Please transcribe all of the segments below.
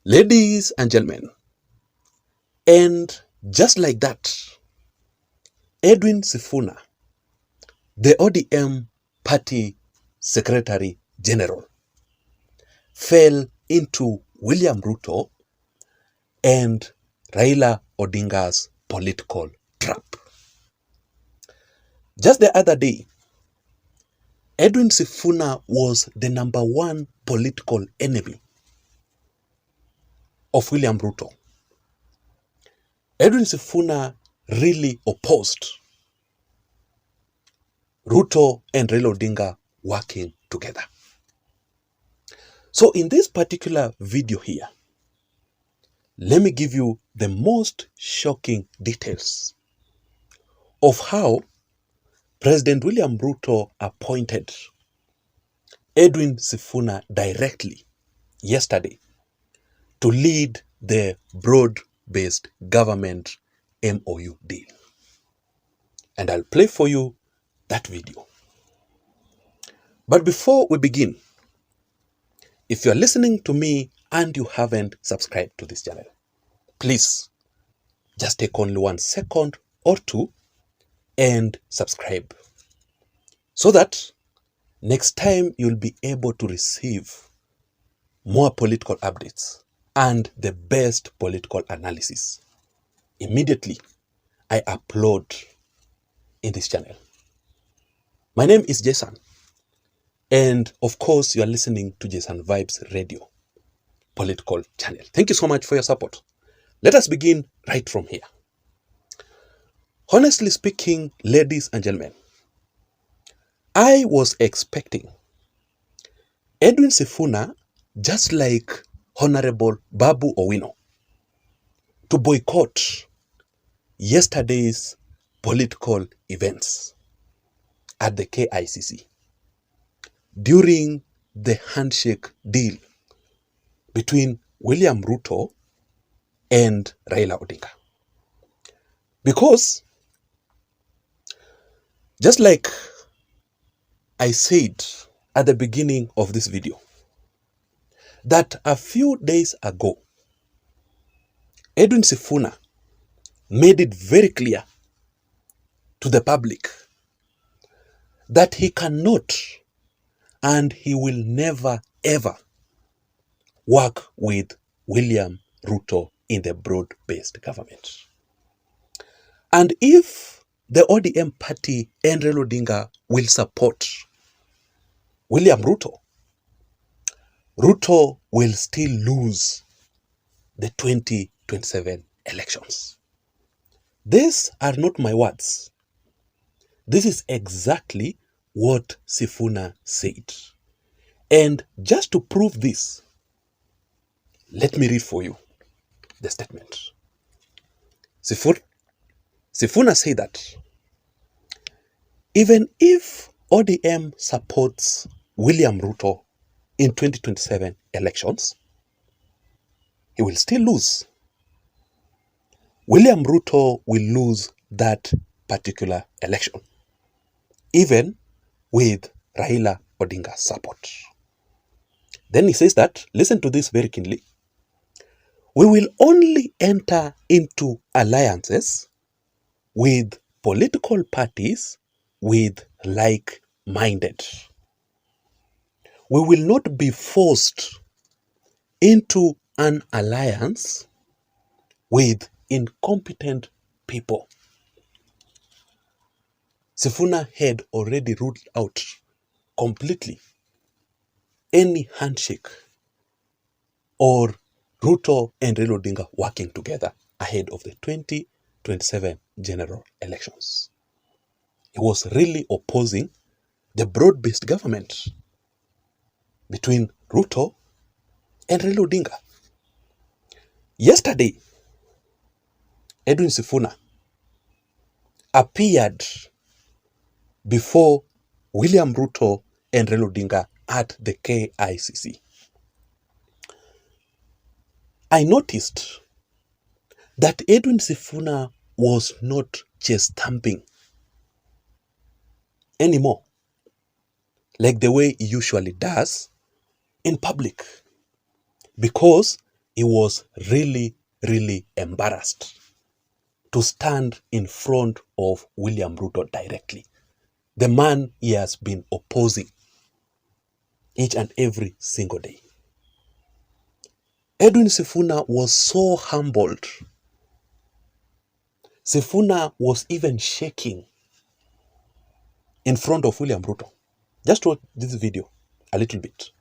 Ladies and gentlemen, and just like that, Edwin Sifuna, the ODM party secretary general, fell into William Ruto and Raila Odinga's political trap. Just the other day, Edwin Sifuna was the #1 political enemy of William Ruto. Edwin Sifuna really opposed Ruto and Raila Odinga working together. So in this particular video here, let me give you the most shocking details of how President William Ruto appointed Edwin Sifuna directly yesterday to lead the broad-based government MOU deal. And I'll play for you that video. But before we begin, if you're listening to me and you haven't subscribed to this channel, please just take only 1 second or 2 and subscribe so that next time you'll be able to receive more political updates and the best political analysis immediately I upload in this channel. My name is Jason, and of course you are listening to Jason Vibes Radio political channel. Thank you so much for your support. Let us begin right from here. Honestly speaking, ladies and gentlemen, I was expecting Edwin Sifuna, just like Honorable Babu Owino, to boycott yesterday's political events at the KICC during the handshake deal between William Ruto and Raila Odinga. Because just like I said at the beginning of this video, that a few days ago, Edwin Sifuna made it very clear to the public that he cannot and he will never ever work with William Ruto in the broad-based government. And if the ODM party and Raila Odinga will support William Ruto, Ruto will still lose the 2027 elections. These are not my words. This is exactly what Sifuna said. And just to prove this, let me read for you the statement. Sifuna said that even if ODM supports William Ruto in 2027 elections, he will still lose. William Ruto will lose that particular election, even with Raila Odinga's support. Then he says that, listen to this very keenly, we will only enter into alliances with political parties with like-minded. We will not be forced into an alliance with incompetent people. Sifuna had already ruled out completely any handshake or Ruto and Raila Odinga working together ahead of the 2027 general elections. He was really opposing the broad-based government between Ruto and Raila Odinga. Yesterday, Edwin Sifuna appeared before William Ruto and Raila Odinga at the KICC. I noticed that Edwin Sifuna was not chest thumping anymore, like the way he usually does in public, because he was really, really embarrassed to stand in front of William Ruto directly, the man he has been opposing each and every single day. Edwin Sifuna was so humbled. Sifuna was even shaking in front of William Ruto. Just watch this video a little bit.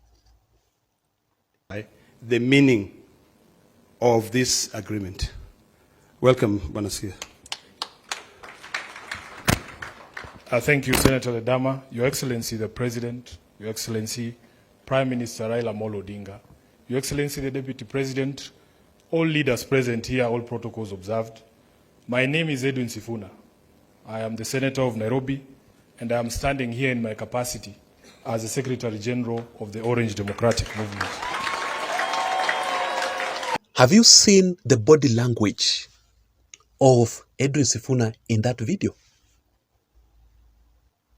The meaning of this agreement. Welcome, Banasia. Thank you, Senator Ledama, Your Excellency the President, Your Excellency Prime Minister Raila Odinga, Your Excellency the Deputy President, all leaders present here, all protocols observed. My name is Edwin Sifuna. I am the Senator of Nairobi, and I am standing here in my capacity as the Secretary General of the Orange Democratic Movement. Have you seen the body language of Edwin Sifuna in that video?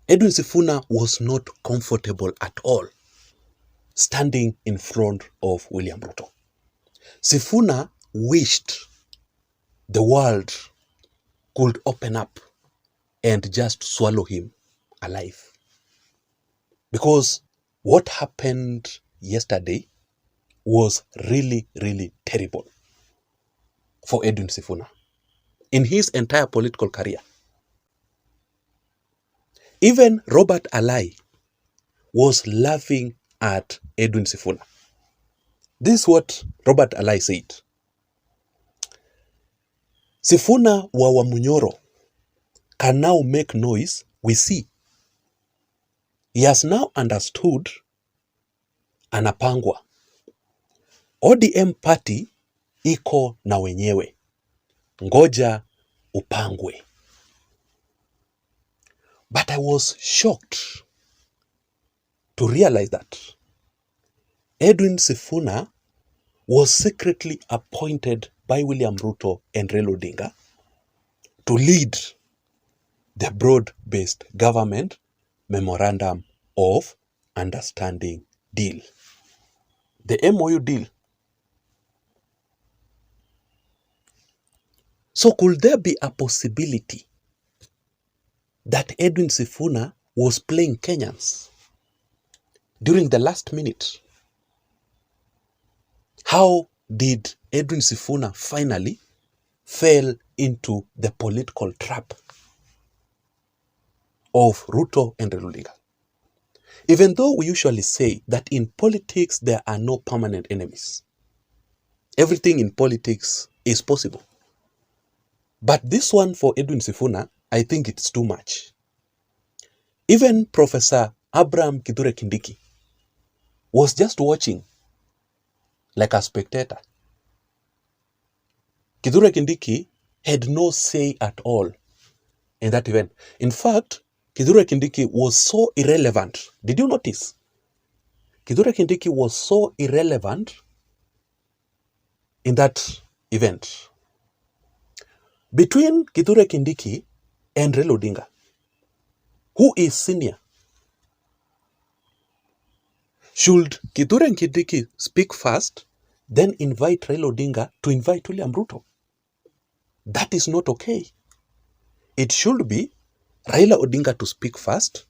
Edwin Sifuna was not comfortable at all standing in front of William Ruto. Sifuna wished the world could open up and just swallow him alive. Because what happened yesterday was really, really terrible for Edwin Sifuna in his entire political career. Even Robert Alai was laughing at Edwin Sifuna. This is what Robert Alai said. Sifuna wa Wamunyoro can now make noise, we see. He has now understood anapangwa. ODM party iko na wenyewe. Ngoja upangwe. But I was shocked to realize that Edwin Sifuna was secretly appointed by William Ruto and Raila Odinga to lead the broad-based government Memorandum of Understanding deal. The MOU deal. So could there be a possibility that Edwin Sifuna was playing Kenyans during the last minute? How did Edwin Sifuna finally fall into the political trap of Ruto and Raila Odinga? Even though we usually say that in politics there are no permanent enemies, everything in politics is possible. But this one for Edwin Sifuna, I think it's too much. Even Professor Abraham Kithure Kindiki was just watching like a spectator. Kithure Kindiki had no say at all in that event. In fact, Kithure Kindiki was so irrelevant. Did you notice? Kithure Kindiki was so irrelevant in that event. Between Kithure Kindiki and Raila Odinga, who is senior? Should Kithure Kindiki speak first, then invite Raila Odinga to invite William Ruto? That is not okay. It should be Raila Odinga to speak first,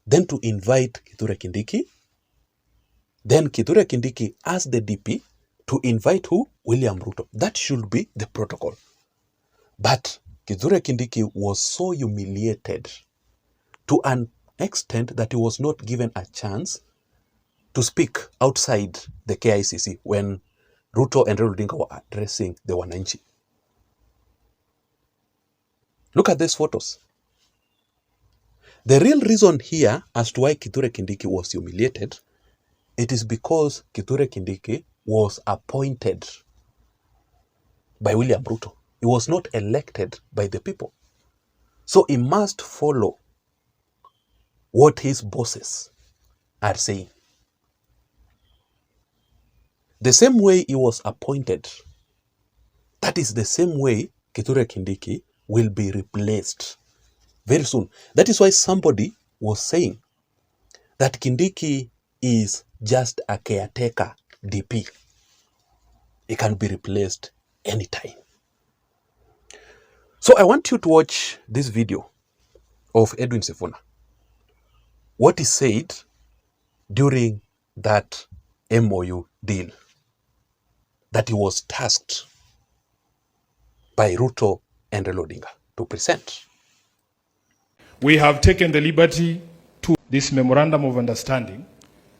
then to invite Kithure Kindiki, then Kithure Kindiki as the DP to invite who? William Ruto. That should be the protocol. But Kithure Kindiki was so humiliated to an extent that he was not given a chance to speak outside the KICC when Ruto and Raila Odinga were addressing the Wananchi. Look at these photos. The real reason here as to why Kithure Kindiki was humiliated, it is because Kithure Kindiki was appointed by William Ruto. He was not elected by the people. So he must follow what his bosses are saying. The same way he was appointed, that is the same way Kithure Kindiki will be replaced very soon. That is why somebody was saying that Kindiki is just a caretaker DP. It can be replaced anytime. So I want you to watch this video of Edwin Sifuna. What he said during that MOU deal that he was tasked by Ruto and Raila Odinga to present. We have taken the liberty to this Memorandum of Understanding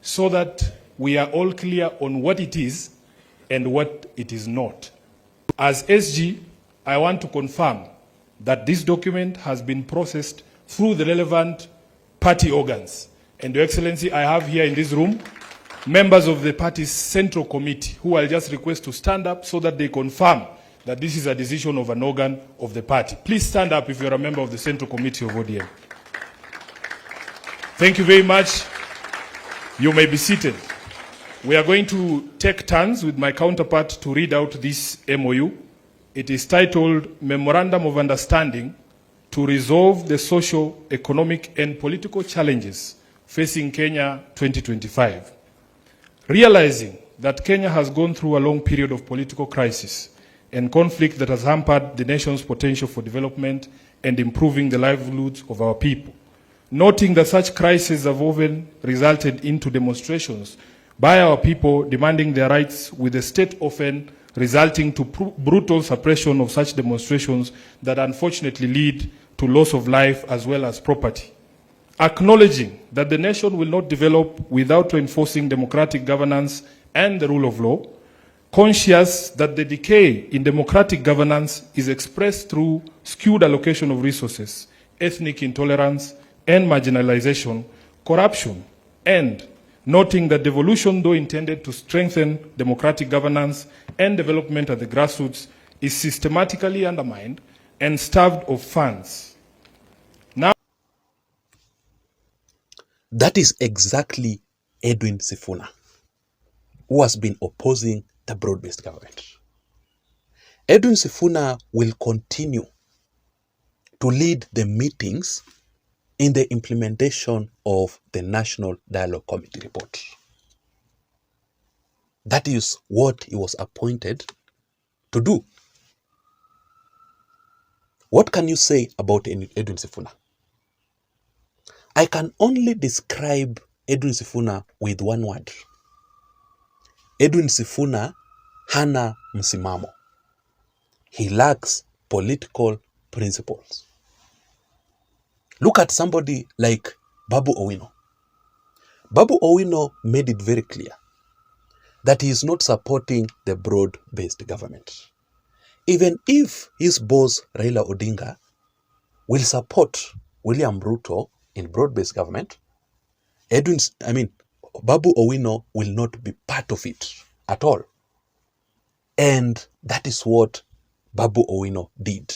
so that we are all clear on what it is and what it is not. As SG, I want to confirm that this document has been processed through the relevant party organs. And Your Excellency, I have here in this room members of the party's central committee who I'll just request to stand up so that they confirm that this is a decision of an organ of the party. Please stand up if you're a member of the central committee of ODM. Thank you very much. You may be seated. We are going to take turns with my counterpart to read out this MOU. It is titled Memorandum of Understanding to Resolve the Social, Economic and Political Challenges Facing Kenya 2025. Realizing that Kenya has gone through a long period of political crisis and conflict that has hampered the nation's potential for development and improving the livelihoods of our people. Noting that such crises have often resulted into demonstrations by our people demanding their rights, with the state often resulting to brutal suppression of such demonstrations that unfortunately lead to loss of life as well as property. Acknowledging that the nation will not develop without enforcing democratic governance and the rule of law, conscious that the decay in democratic governance is expressed through skewed allocation of resources, ethnic intolerance and marginalization, corruption, and noting that devolution, though intended to strengthen democratic governance and development at the grassroots, is systematically undermined and starved of funds. Now, that is exactly Edwin Sifuna, who has been opposing the broad-based government. Edwin Sifuna will continue to lead the meetings in the implementation of the National Dialogue Committee report. That is what he was appointed to do. What can you say about Edwin Sifuna? I can only describe Edwin Sifuna with one word. Edwin Sifuna hana msimamo. He lacks political principles. Look at somebody like Babu Owino. Babu Owino made it very clear that he is not supporting the broad-based government. Even if his boss Raila Odinga will support William Ruto in broad-based government, Babu Owino will not be part of it at all. And that is what Babu Owino did.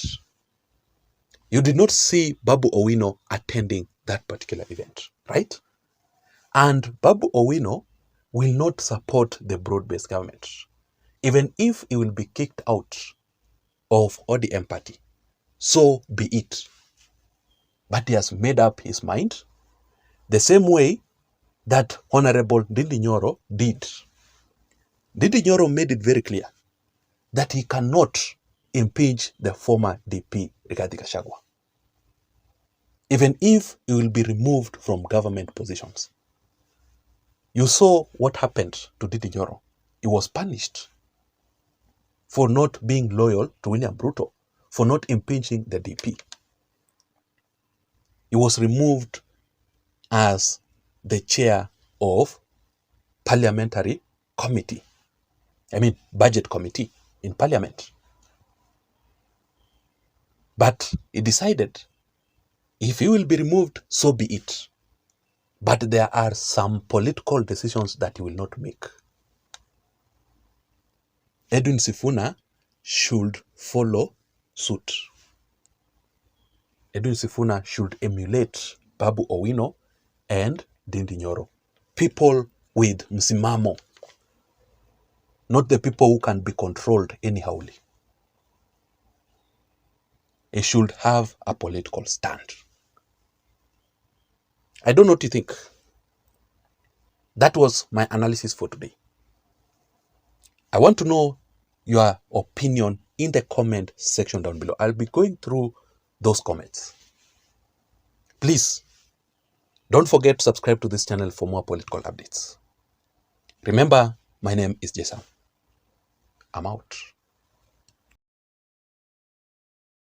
You did not see Babu Owino attending that particular event, right? And Babu Owino will not support the broad-based government, even if he will be kicked out of ODM party. So be it. But he has made up his mind the same way that Honorable Ndindi Nyoro did. Ndindi Nyoro made it very clear that he cannot impeach the former DP Rigathi Gachagua, even if he will be removed from government positions. You saw what happened to Ndindi Nyoro. He was punished for not being loyal to William Ruto, for not impeaching the DP. He was removed as the chair of parliamentary committee, budget committee in parliament. But he decided, if he will be removed, so be it. But there are some political decisions that he will not make. Edwin Sifuna should follow suit. Edwin Sifuna should emulate Babu Owino and Ndindi Nyoro. People with msimamo, not the people who can be controlled anyhowly. He should have a political stand. I don't know what you think. That was my analysis for today. I want to know your opinion in the comment section down below. I'll be going through those comments. Please, don't forget to subscribe to this channel for more political updates. Remember, my name is Jason. I'm out.